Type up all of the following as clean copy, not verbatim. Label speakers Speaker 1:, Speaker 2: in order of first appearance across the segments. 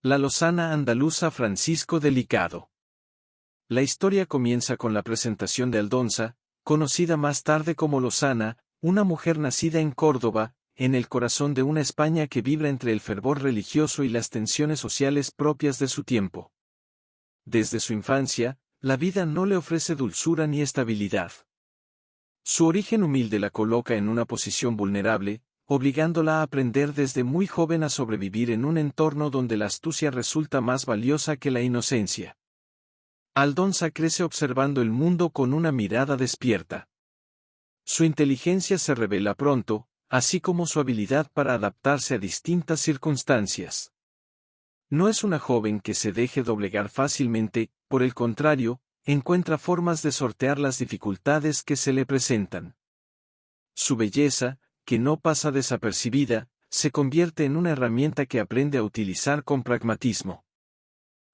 Speaker 1: La lozana andaluza Francisco Delicado. La historia comienza con la presentación de Aldonza, conocida más tarde como Lozana, una mujer nacida en Córdoba, en el corazón de una España que vibra entre el fervor religioso y las tensiones sociales propias de su tiempo. Desde su infancia, la vida no le ofrece dulzura ni estabilidad. Su origen humilde la coloca en una posición vulnerable, obligándola a aprender desde muy joven a sobrevivir en un entorno donde la astucia resulta más valiosa que la inocencia. Aldonza crece observando el mundo con una mirada despierta. Su inteligencia se revela pronto, así como su habilidad para adaptarse a distintas circunstancias. No es una joven que se deje doblegar fácilmente, por el contrario, encuentra formas de sortear las dificultades que se le presentan. Su belleza, que no pasa desapercibida, se convierte en una herramienta que aprende a utilizar con pragmatismo.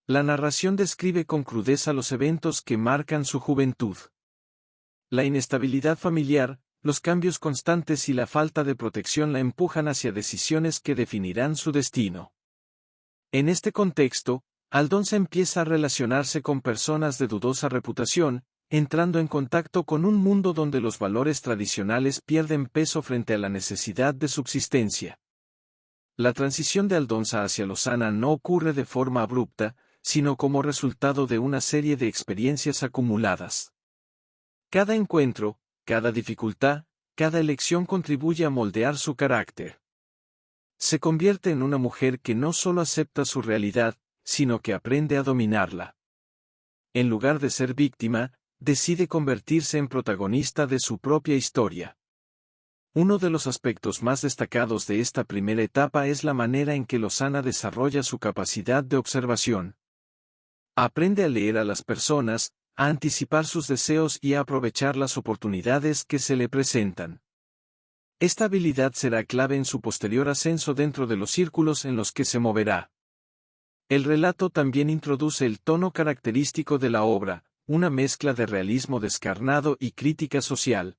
Speaker 1: La narración describe con crudeza los eventos que marcan su juventud. La inestabilidad familiar, los cambios constantes y la falta de protección la empujan hacia decisiones que definirán su destino. En este contexto, Aldonza empieza a relacionarse con personas de dudosa reputación, entrando en contacto con un mundo donde los valores tradicionales pierden peso frente a la necesidad de subsistencia. La transición de Aldonza hacia Lozana no ocurre de forma abrupta, sino como resultado de una serie de experiencias acumuladas. Cada encuentro, cada dificultad, cada elección contribuye a moldear su carácter. Se convierte en una mujer que no solo acepta su realidad, sino que aprende a dominarla. En lugar de ser víctima, decide convertirse en protagonista de su propia historia. Uno de los aspectos más destacados de esta primera etapa es la manera en que Lozana desarrolla su capacidad de observación. Aprende a leer a las personas, a anticipar sus deseos y a aprovechar las oportunidades que se le presentan. Esta habilidad será clave en su posterior ascenso dentro de los círculos en los que se moverá. El relato también introduce el tono característico de la obra, una mezcla de realismo descarnado y crítica social.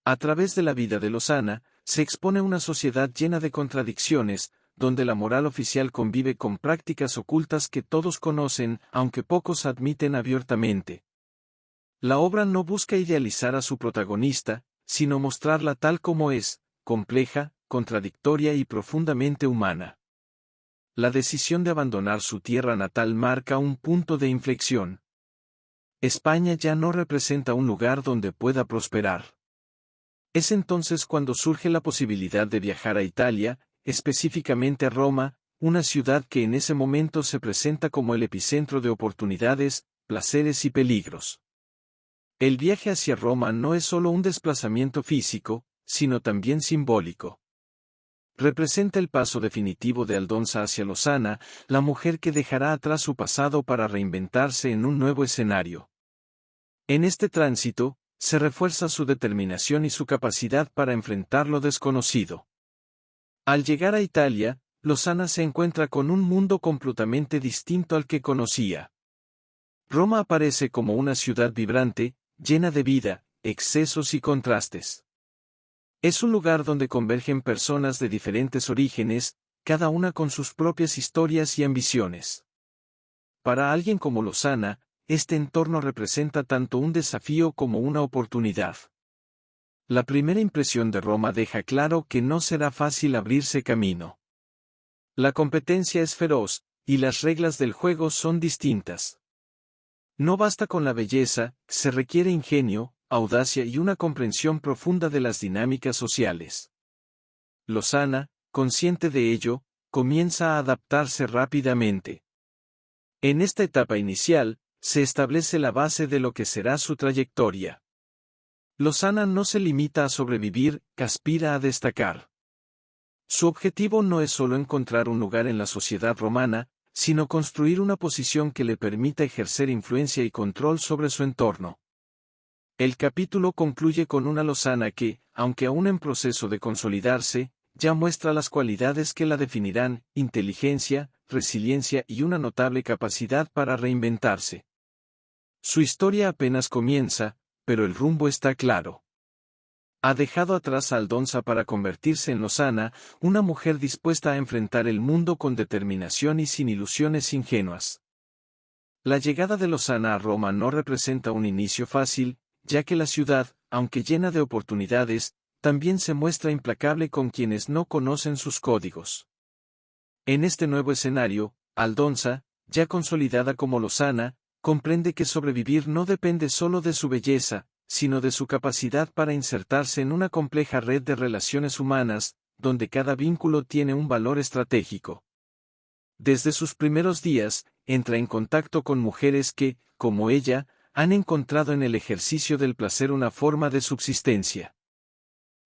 Speaker 1: A través de la vida de Lozana, se expone una sociedad llena de contradicciones, donde la moral oficial convive con prácticas ocultas que todos conocen, aunque pocos admiten abiertamente. La obra no busca idealizar a su protagonista, sino mostrarla tal como es, compleja, contradictoria y profundamente humana. La decisión de abandonar su tierra natal marca un punto de inflexión. España ya no representa un lugar donde pueda prosperar. Es entonces cuando surge la posibilidad de viajar a Italia, específicamente a Roma, una ciudad que en ese momento se presenta como el epicentro de oportunidades, placeres y peligros. El viaje hacia Roma no es solo un desplazamiento físico, sino también simbólico. Representa el paso definitivo de Aldonza hacia Lozana, la mujer que dejará atrás su pasado para reinventarse en un nuevo escenario. En este tránsito, se refuerza su determinación y su capacidad para enfrentar lo desconocido. Al llegar a Italia, Lozana se encuentra con un mundo completamente distinto al que conocía. Roma aparece como una ciudad vibrante, llena de vida, excesos y contrastes. Es un lugar donde convergen personas de diferentes orígenes, cada una con sus propias historias y ambiciones. Para alguien como Lozana, este entorno representa tanto un desafío como una oportunidad. La primera impresión de Roma deja claro que no será fácil abrirse camino. La competencia es feroz, y las reglas del juego son distintas. No basta con la belleza, se requiere ingenio, audacia y una comprensión profunda de las dinámicas sociales. Lozana, consciente de ello, comienza a adaptarse rápidamente. En esta etapa inicial, se establece la base de lo que será su trayectoria. Lozana no se limita a sobrevivir, aspira a destacar. Su objetivo no es solo encontrar un lugar en la sociedad romana, sino construir una posición que le permita ejercer influencia y control sobre su entorno. El capítulo concluye con una Lozana que, aunque aún en proceso de consolidarse, ya muestra las cualidades que la definirán: inteligencia, resiliencia y una notable capacidad para reinventarse. Su historia apenas comienza, pero el rumbo está claro. Ha dejado atrás a Aldonza para convertirse en Lozana, una mujer dispuesta a enfrentar el mundo con determinación y sin ilusiones ingenuas. La llegada de Lozana a Roma no representa un inicio fácil, ya que la ciudad, aunque llena de oportunidades, también se muestra implacable con quienes no conocen sus códigos. En este nuevo escenario, Aldonza, ya consolidada como Lozana, comprende que sobrevivir no depende solo de su belleza, sino de su capacidad para insertarse en una compleja red de relaciones humanas, donde cada vínculo tiene un valor estratégico. Desde sus primeros días, entra en contacto con mujeres que, como ella, han encontrado en el ejercicio del placer una forma de subsistencia.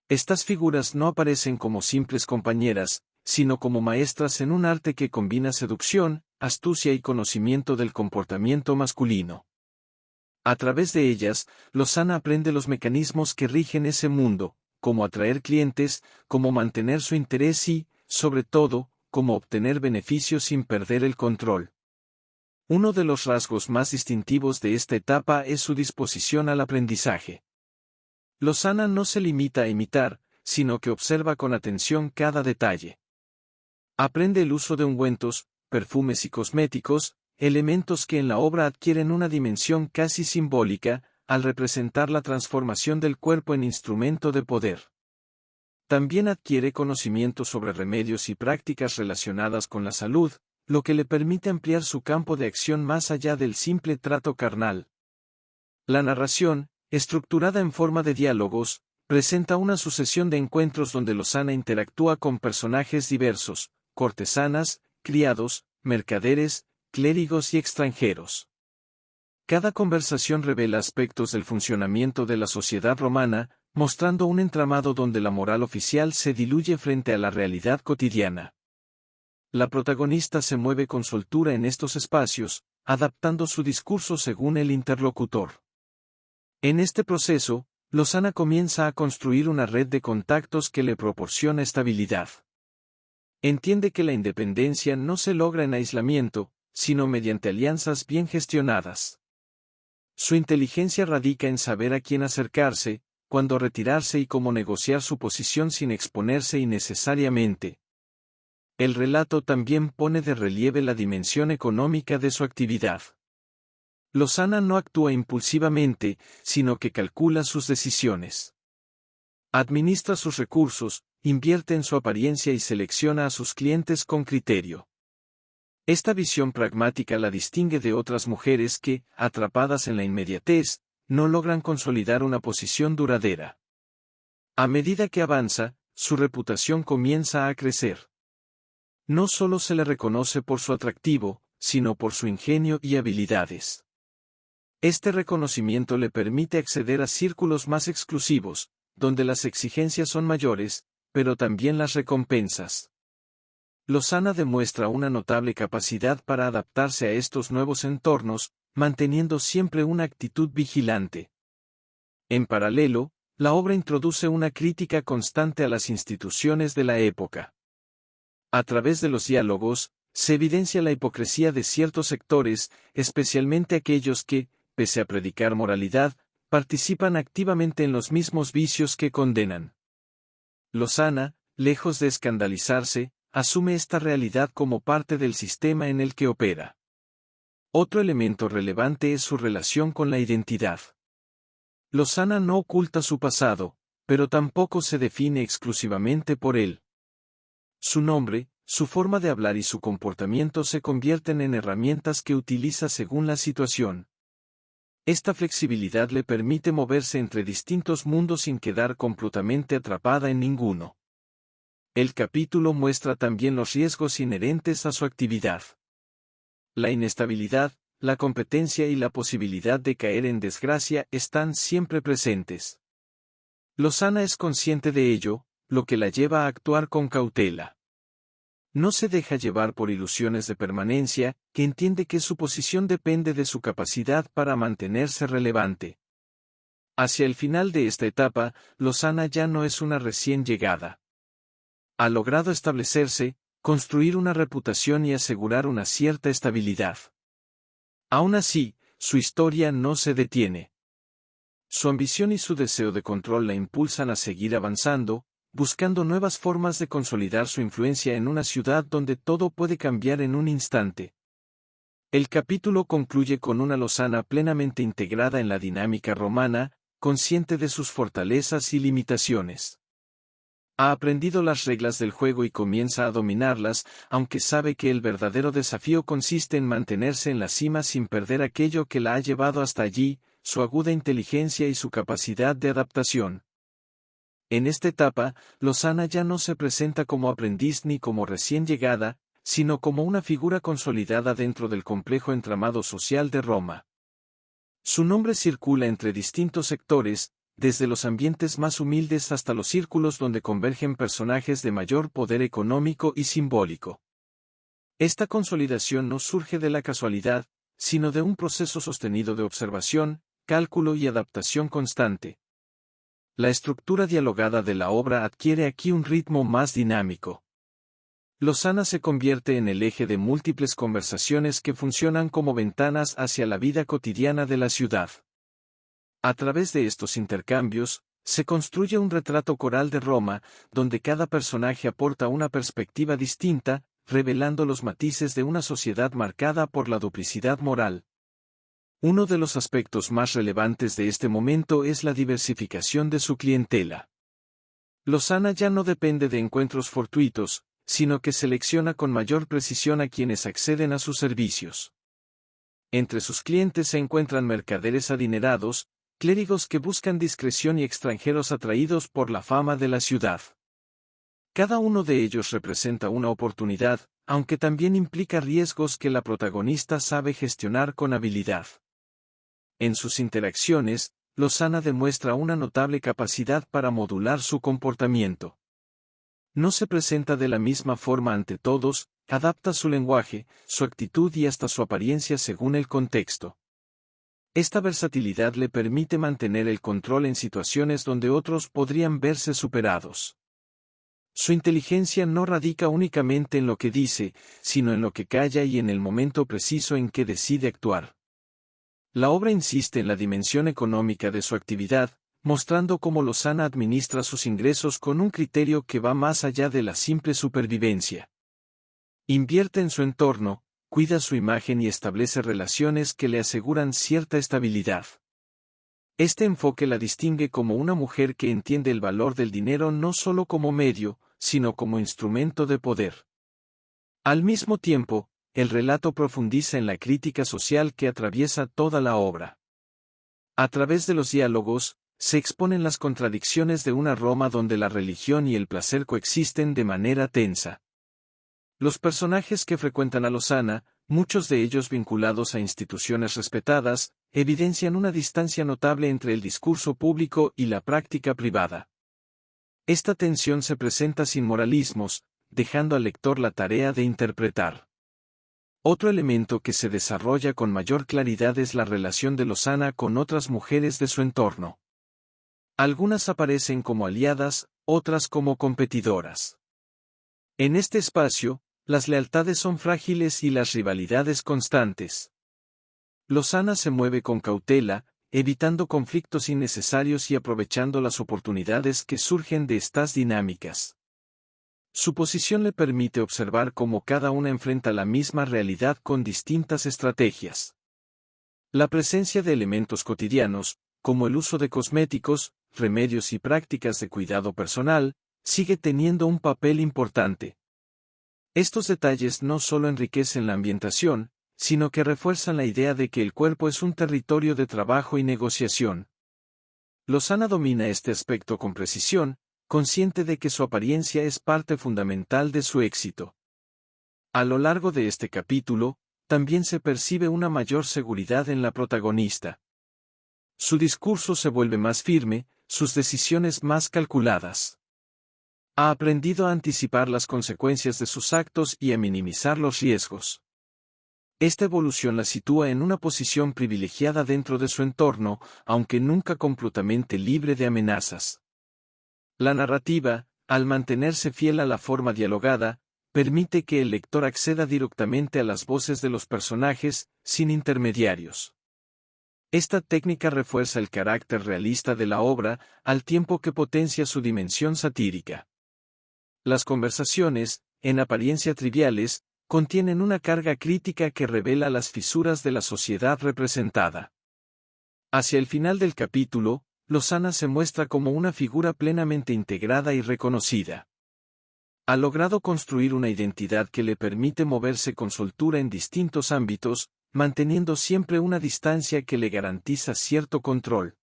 Speaker 1: Estas figuras no aparecen como simples compañeras, sino como maestras en un arte que combina seducción, astucia y conocimiento del comportamiento masculino. A través de ellas, Lozana aprende los mecanismos que rigen ese mundo, cómo atraer clientes, cómo mantener su interés y, sobre todo, cómo obtener beneficios sin perder el control. Uno de los rasgos más distintivos de esta etapa es su disposición al aprendizaje. Lozana no se limita a imitar, sino que observa con atención cada detalle. Aprende el uso de ungüentos, perfumes y cosméticos, elementos que en la obra adquieren una dimensión casi simbólica, al representar la transformación del cuerpo en instrumento de poder. También adquiere conocimiento sobre remedios y prácticas relacionadas con la salud, lo que le permite ampliar su campo de acción más allá del simple trato carnal. La narración, estructurada en forma de diálogos, presenta una sucesión de encuentros donde Lozana interactúa con personajes diversos, cortesanas, criados, mercaderes, clérigos y extranjeros. Cada conversación revela aspectos del funcionamiento de la sociedad romana, mostrando un entramado donde la moral oficial se diluye frente a la realidad cotidiana. La protagonista se mueve con soltura en estos espacios, adaptando su discurso según el interlocutor. En este proceso, Lozana comienza a construir una red de contactos que le proporciona estabilidad. Entiende que la independencia no se logra en aislamiento, sino mediante alianzas bien gestionadas. Su inteligencia radica en saber a quién acercarse, cuándo retirarse y cómo negociar su posición sin exponerse innecesariamente. El relato también pone de relieve la dimensión económica de su actividad. Lozana no actúa impulsivamente, sino que calcula sus decisiones. Administra sus recursos, invierte en su apariencia y selecciona a sus clientes con criterio. Esta visión pragmática la distingue de otras mujeres que, atrapadas en la inmediatez, no logran consolidar una posición duradera. A medida que avanza, su reputación comienza a crecer. No solo se le reconoce por su atractivo, sino por su ingenio y habilidades. Este reconocimiento le permite acceder a círculos más exclusivos, donde las exigencias son mayores, pero también las recompensas. Lozana demuestra una notable capacidad para adaptarse a estos nuevos entornos, manteniendo siempre una actitud vigilante. En paralelo, la obra introduce una crítica constante a las instituciones de la época. A través de los diálogos, se evidencia la hipocresía de ciertos sectores, especialmente aquellos que, pese a predicar moralidad, participan activamente en los mismos vicios que condenan. Lozana, lejos de escandalizarse, asume esta realidad como parte del sistema en el que opera. Otro elemento relevante es su relación con la identidad. Lozana no oculta su pasado, pero tampoco se define exclusivamente por él. Su nombre, su forma de hablar y su comportamiento se convierten en herramientas que utiliza según la situación. Esta flexibilidad le permite moverse entre distintos mundos sin quedar completamente atrapada en ninguno. El capítulo muestra también los riesgos inherentes a su actividad. La inestabilidad, la competencia y la posibilidad de caer en desgracia están siempre presentes. Lozana es consciente de ello, lo que la lleva a actuar con cautela. No se deja llevar por ilusiones de permanencia, que entiende que su posición depende de su capacidad para mantenerse relevante. Hacia el final de esta etapa, Lozana ya no es una recién llegada. Ha logrado establecerse, construir una reputación y asegurar una cierta estabilidad. Aún así, su historia no se detiene. Su ambición y su deseo de control la impulsan a seguir avanzando, buscando nuevas formas de consolidar su influencia en una ciudad donde todo puede cambiar en un instante. El capítulo concluye con una Lozana plenamente integrada en la dinámica romana, consciente de sus fortalezas y limitaciones. Ha aprendido las reglas del juego y comienza a dominarlas, aunque sabe que el verdadero desafío consiste en mantenerse en la cima sin perder aquello que la ha llevado hasta allí, su aguda inteligencia y su capacidad de adaptación. En esta etapa, Lozana ya no se presenta como aprendiz ni como recién llegada, sino como una figura consolidada dentro del complejo entramado social de Roma. Su nombre circula entre distintos sectores, desde los ambientes más humildes hasta los círculos donde convergen personajes de mayor poder económico y simbólico. Esta consolidación no surge de la casualidad, sino de un proceso sostenido de observación, cálculo y adaptación constante. La estructura dialogada de la obra adquiere aquí un ritmo más dinámico. Lozana se convierte en el eje de múltiples conversaciones que funcionan como ventanas hacia la vida cotidiana de la ciudad. A través de estos intercambios, se construye un retrato coral de Roma, donde cada personaje aporta una perspectiva distinta, revelando los matices de una sociedad marcada por la duplicidad moral. Uno de los aspectos más relevantes de este momento es la diversificación de su clientela. Lozana ya no depende de encuentros fortuitos, sino que selecciona con mayor precisión a quienes acceden a sus servicios. Entre sus clientes se encuentran mercaderes adinerados, clérigos que buscan discreción y extranjeros atraídos por la fama de la ciudad. Cada uno de ellos representa una oportunidad, aunque también implica riesgos que la protagonista sabe gestionar con habilidad. En sus interacciones, Lozana demuestra una notable capacidad para modular su comportamiento. No se presenta de la misma forma ante todos, adapta su lenguaje, su actitud y hasta su apariencia según el contexto. Esta versatilidad le permite mantener el control en situaciones donde otros podrían verse superados. Su inteligencia no radica únicamente en lo que dice, sino en lo que calla y en el momento preciso en que decide actuar. La obra insiste en la dimensión económica de su actividad, mostrando cómo Lozana administra sus ingresos con un criterio que va más allá de la simple supervivencia. Invierte en su entorno, cuida su imagen y establece relaciones que le aseguran cierta estabilidad. Este enfoque la distingue como una mujer que entiende el valor del dinero no solo como medio, sino como instrumento de poder. Al mismo tiempo, el relato profundiza en la crítica social que atraviesa toda la obra. A través de los diálogos, se exponen las contradicciones de una Roma donde la religión y el placer coexisten de manera tensa. Los personajes que frecuentan a Lozana, muchos de ellos vinculados a instituciones respetadas, evidencian una distancia notable entre el discurso público y la práctica privada. Esta tensión se presenta sin moralismos, dejando al lector la tarea de interpretar. Otro elemento que se desarrolla con mayor claridad es la relación de Lozana con otras mujeres de su entorno. Algunas aparecen como aliadas, otras como competidoras. En este espacio, las lealtades son frágiles y las rivalidades constantes. Lozana se mueve con cautela, evitando conflictos innecesarios y aprovechando las oportunidades que surgen de estas dinámicas. Su posición le permite observar cómo cada una enfrenta la misma realidad con distintas estrategias. La presencia de elementos cotidianos, como el uso de cosméticos, remedios y prácticas de cuidado personal, sigue teniendo un papel importante. Estos detalles no solo enriquecen la ambientación, sino que refuerzan la idea de que el cuerpo es un territorio de trabajo y negociación. Lozana domina este aspecto con precisión, consciente de que su apariencia es parte fundamental de su éxito. A lo largo de este capítulo, también se percibe una mayor seguridad en la protagonista. Su discurso se vuelve más firme, sus decisiones más calculadas. Ha aprendido a anticipar las consecuencias de sus actos y a minimizar los riesgos. Esta evolución la sitúa en una posición privilegiada dentro de su entorno, aunque nunca completamente libre de amenazas. La narrativa, al mantenerse fiel a la forma dialogada, permite que el lector acceda directamente a las voces de los personajes, sin intermediarios. Esta técnica refuerza el carácter realista de la obra, al tiempo que potencia su dimensión satírica. Las conversaciones, en apariencia triviales, contienen una carga crítica que revela las fisuras de la sociedad representada. Hacia el final del capítulo, Lozana se muestra como una figura plenamente integrada y reconocida. Ha logrado construir una identidad que le permite moverse con soltura en distintos ámbitos, manteniendo siempre una distancia que le garantiza cierto control.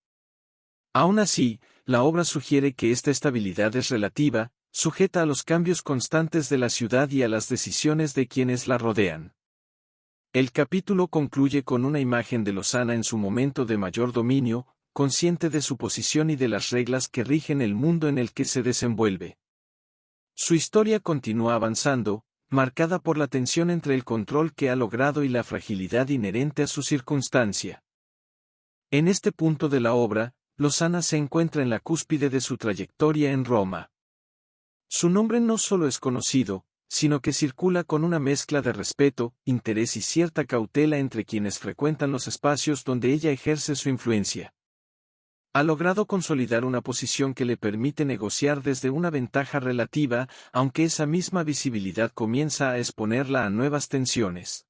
Speaker 1: Aún así, la obra sugiere que esta estabilidad es relativa, sujeta a los cambios constantes de la ciudad y a las decisiones de quienes la rodean. El capítulo concluye con una imagen de Lozana en su momento de mayor dominio, consciente de su posición y de las reglas que rigen el mundo en el que se desenvuelve. Su historia continúa avanzando, marcada por la tensión entre el control que ha logrado y la fragilidad inherente a su circunstancia. En este punto de la obra, Lozana se encuentra en la cúspide de su trayectoria en Roma. Su nombre no solo es conocido, sino que circula con una mezcla de respeto, interés y cierta cautela entre quienes frecuentan los espacios donde ella ejerce su influencia. Ha logrado consolidar una posición que le permite negociar desde una ventaja relativa, aunque esa misma visibilidad comienza a exponerla a nuevas tensiones.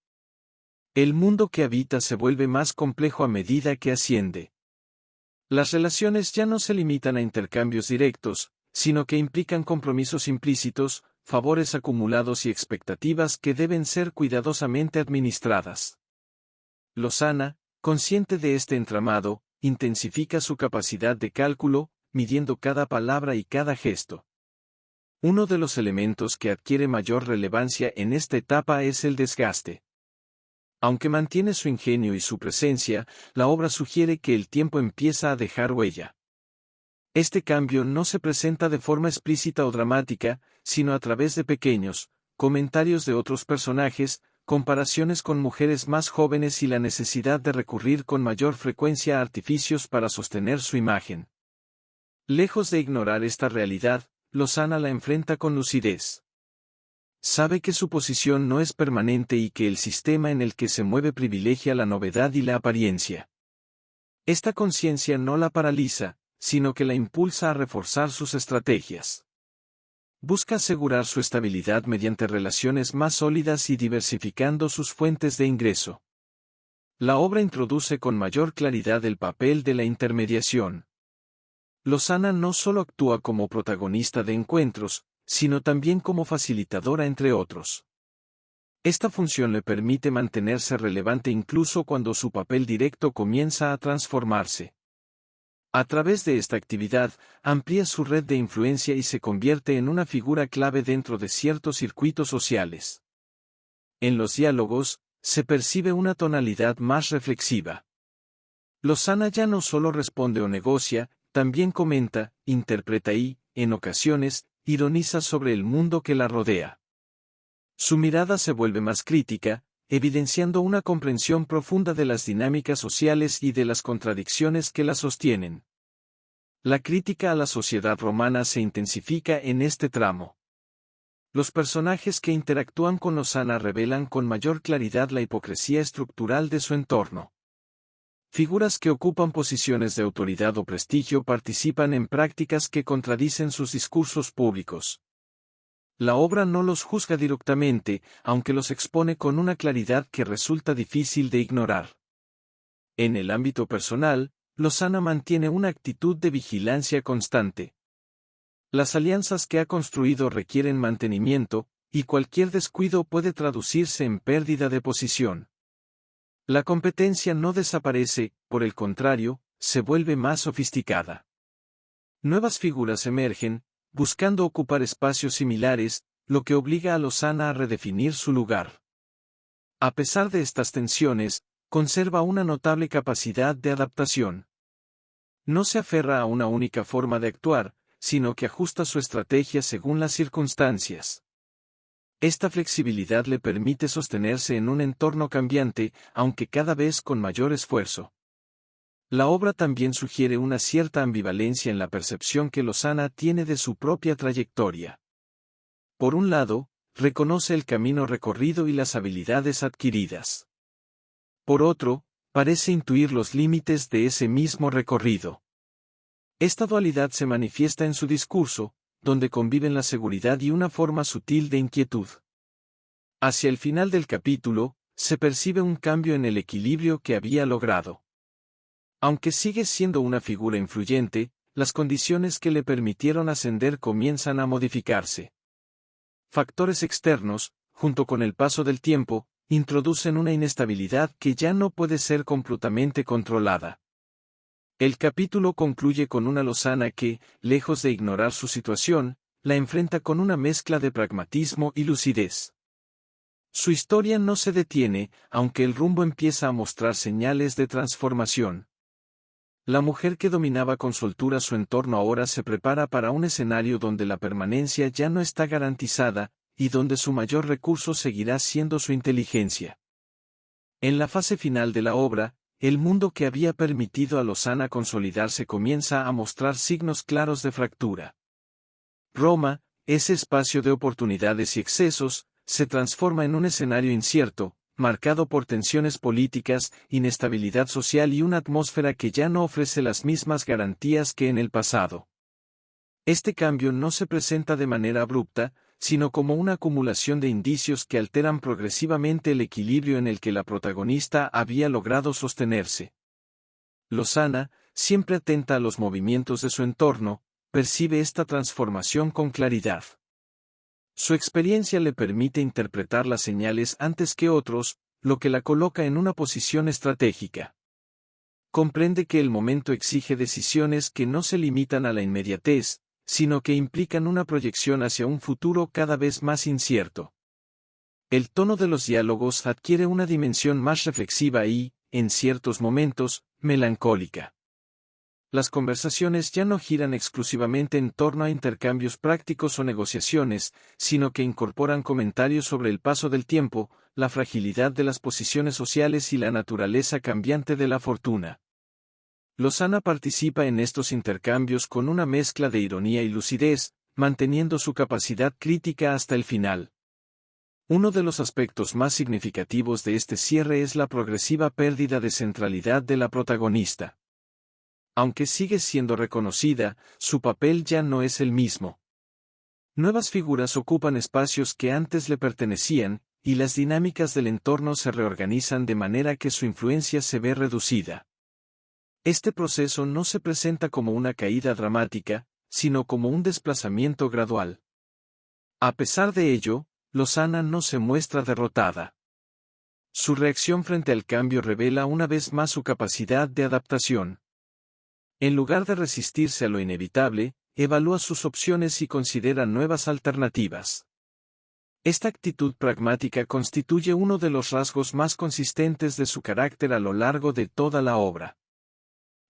Speaker 1: El mundo que habita se vuelve más complejo a medida que asciende. Las relaciones ya no se limitan a intercambios directos, sino que implican compromisos implícitos, favores acumulados y expectativas que deben ser cuidadosamente administradas. Lozana, consciente de este entramado, intensifica su capacidad de cálculo, midiendo cada palabra y cada gesto. Uno de los elementos que adquiere mayor relevancia en esta etapa es el desgaste. Aunque mantiene su ingenio y su presencia, la obra sugiere que el tiempo empieza a dejar huella. Este cambio no se presenta de forma explícita o dramática, sino a través de pequeños comentarios de otros personajes, comparaciones con mujeres más jóvenes y la necesidad de recurrir con mayor frecuencia a artificios para sostener su imagen. Lejos de ignorar esta realidad, Lozana la enfrenta con lucidez. Sabe que su posición no es permanente y que el sistema en el que se mueve privilegia la novedad y la apariencia. Esta conciencia no la paraliza, sino que la impulsa a reforzar sus estrategias. Busca asegurar su estabilidad mediante relaciones más sólidas y diversificando sus fuentes de ingreso. La obra introduce con mayor claridad el papel de la intermediación. Lozana no solo actúa como protagonista de encuentros, sino también como facilitadora entre otros. Esta función le permite mantenerse relevante incluso cuando su papel directo comienza a transformarse. A través de esta actividad, amplía su red de influencia y se convierte en una figura clave dentro de ciertos circuitos sociales. En los diálogos, se percibe una tonalidad más reflexiva. Lozana ya no solo responde o negocia, también comenta, interpreta y, en ocasiones, ironiza sobre el mundo que la rodea. Su mirada se vuelve más crítica, evidenciando una comprensión profunda de las dinámicas sociales y de las contradicciones que la sostienen. La crítica a la sociedad romana se intensifica en este tramo. Los personajes que interactúan con Lozana revelan con mayor claridad la hipocresía estructural de su entorno. Figuras que ocupan posiciones de autoridad o prestigio participan en prácticas que contradicen sus discursos públicos. La obra no los juzga directamente, aunque los expone con una claridad que resulta difícil de ignorar. En el ámbito personal, Lozana mantiene una actitud de vigilancia constante. Las alianzas que ha construido requieren mantenimiento, y cualquier descuido puede traducirse en pérdida de posición. La competencia no desaparece, por el contrario, se vuelve más sofisticada. Nuevas figuras emergen, buscando ocupar espacios similares, lo que obliga a Lozana a redefinir su lugar. A pesar de estas tensiones, conserva una notable capacidad de adaptación. No se aferra a una única forma de actuar, sino que ajusta su estrategia según las circunstancias. Esta flexibilidad le permite sostenerse en un entorno cambiante, aunque cada vez con mayor esfuerzo. La obra también sugiere una cierta ambivalencia en la percepción que Lozana tiene de su propia trayectoria. Por un lado, reconoce el camino recorrido y las habilidades adquiridas. Por otro, parece intuir los límites de ese mismo recorrido. Esta dualidad se manifiesta en su discurso, donde conviven la seguridad y una forma sutil de inquietud. Hacia el final del capítulo, se percibe un cambio en el equilibrio que había logrado. Aunque sigue siendo una figura influyente, las condiciones que le permitieron ascender comienzan a modificarse. Factores externos, junto con el paso del tiempo, introducen una inestabilidad que ya no puede ser completamente controlada. El capítulo concluye con una Lozana que, lejos de ignorar su situación, la enfrenta con una mezcla de pragmatismo y lucidez. Su historia no se detiene, aunque el rumbo empieza a mostrar señales de transformación. La mujer que dominaba con soltura su entorno ahora se prepara para un escenario donde la permanencia ya no está garantizada, y donde su mayor recurso seguirá siendo su inteligencia. En la fase final de la obra, el mundo que había permitido a Lozana consolidarse comienza a mostrar signos claros de fractura. Roma, ese espacio de oportunidades y excesos, se transforma en un escenario incierto, marcado por tensiones políticas, inestabilidad social y una atmósfera que ya no ofrece las mismas garantías que en el pasado. Este cambio no se presenta de manera abrupta, sino como una acumulación de indicios que alteran progresivamente el equilibrio en el que la protagonista había logrado sostenerse. Lozana, siempre atenta a los movimientos de su entorno, percibe esta transformación con claridad. Su experiencia le permite interpretar las señales antes que otros, lo que la coloca en una posición estratégica. Comprende que el momento exige decisiones que no se limitan a la inmediatez, sino que implican una proyección hacia un futuro cada vez más incierto. El tono de los diálogos adquiere una dimensión más reflexiva y, en ciertos momentos, melancólica. Las conversaciones ya no giran exclusivamente en torno a intercambios prácticos o negociaciones, sino que incorporan comentarios sobre el paso del tiempo, la fragilidad de las posiciones sociales y la naturaleza cambiante de la fortuna. Lozana participa en estos intercambios con una mezcla de ironía y lucidez, manteniendo su capacidad crítica hasta el final. Uno de los aspectos más significativos de este cierre es la progresiva pérdida de centralidad de la protagonista. Aunque sigue siendo reconocida, su papel ya no es el mismo. Nuevas figuras ocupan espacios que antes le pertenecían, y las dinámicas del entorno se reorganizan de manera que su influencia se ve reducida. Este proceso no se presenta como una caída dramática, sino como un desplazamiento gradual. A pesar de ello, Lozana no se muestra derrotada. Su reacción frente al cambio revela una vez más su capacidad de adaptación. En lugar de resistirse a lo inevitable, evalúa sus opciones y considera nuevas alternativas. Esta actitud pragmática constituye uno de los rasgos más consistentes de su carácter a lo largo de toda la obra.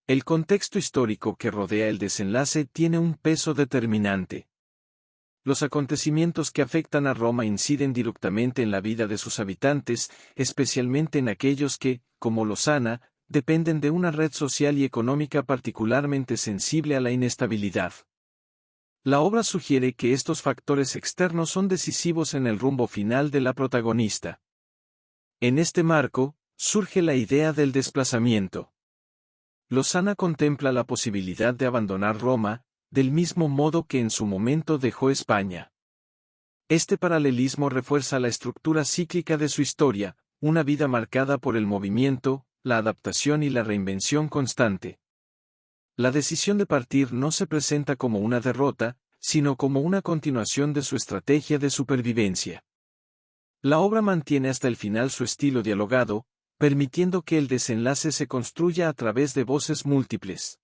Speaker 1: El contexto histórico que rodea el desenlace tiene un peso determinante. Los acontecimientos que afectan a Roma inciden directamente en la vida de sus habitantes, especialmente en aquellos que, como Lozana, dependen de una red social y económica particularmente sensible a la inestabilidad. La obra sugiere que estos factores externos son decisivos en el rumbo final de la protagonista. En este marco, surge la idea del desplazamiento. Lozana contempla la posibilidad de abandonar Roma, del mismo modo que en su momento dejó España. Este paralelismo refuerza la estructura cíclica de su historia, una vida marcada por el movimiento, la adaptación y la reinvención constante. La decisión de partir no se presenta como una derrota, sino como una continuación de su estrategia de supervivencia. La obra mantiene hasta el final su estilo dialogado, permitiendo que el desenlace se construya a través de voces múltiples.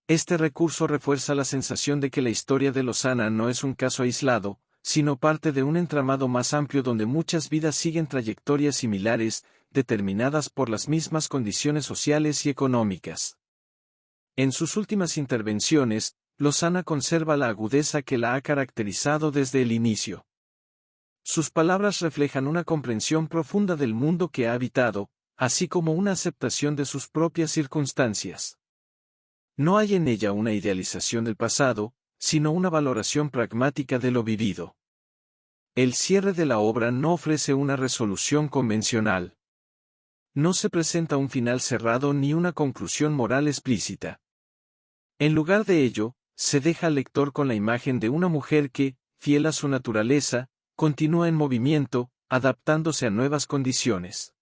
Speaker 1: Este recurso refuerza la sensación de que la historia de Lozana no es un caso aislado, sino parte de un entramado más amplio donde muchas vidas siguen trayectorias similares, determinadas por las mismas condiciones sociales y económicas. En sus últimas intervenciones, Lozana conserva la agudeza que la ha caracterizado desde el inicio. Sus palabras reflejan una comprensión profunda del mundo que ha habitado, así como una aceptación de sus propias circunstancias. No hay en ella una idealización del pasado, sino una valoración pragmática de lo vivido. El cierre de la obra no ofrece una resolución convencional. No se presenta un final cerrado ni una conclusión moral explícita. En lugar de ello, se deja al lector con la imagen de una mujer que, fiel a su naturaleza, continúa en movimiento, adaptándose a nuevas condiciones.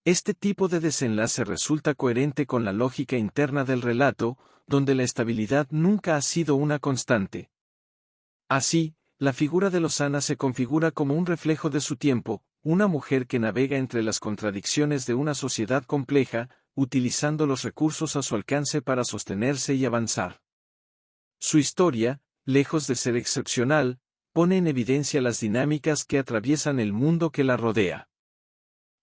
Speaker 1: Este tipo de desenlace resulta coherente con la lógica interna del relato, donde la estabilidad nunca ha sido una constante. Así, la figura de Lozana se configura como un reflejo de su tiempo, una mujer que navega entre las contradicciones de una sociedad compleja, utilizando los recursos a su alcance para sostenerse y avanzar. Su historia, lejos de ser excepcional, pone en evidencia las dinámicas que atraviesan el mundo que la rodea.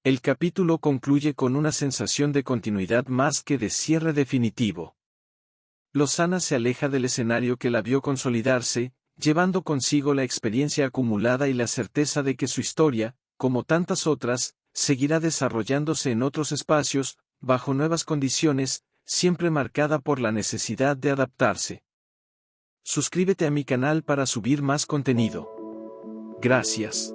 Speaker 1: El capítulo concluye con una sensación de continuidad más que de cierre definitivo. Lozana se aleja del escenario que la vio consolidarse, llevando consigo la experiencia acumulada y la certeza de que su historia, como tantas otras, seguirá desarrollándose en otros espacios, bajo nuevas condiciones, siempre marcada por la necesidad de adaptarse. Suscríbete a mi canal para subir más contenido. Gracias.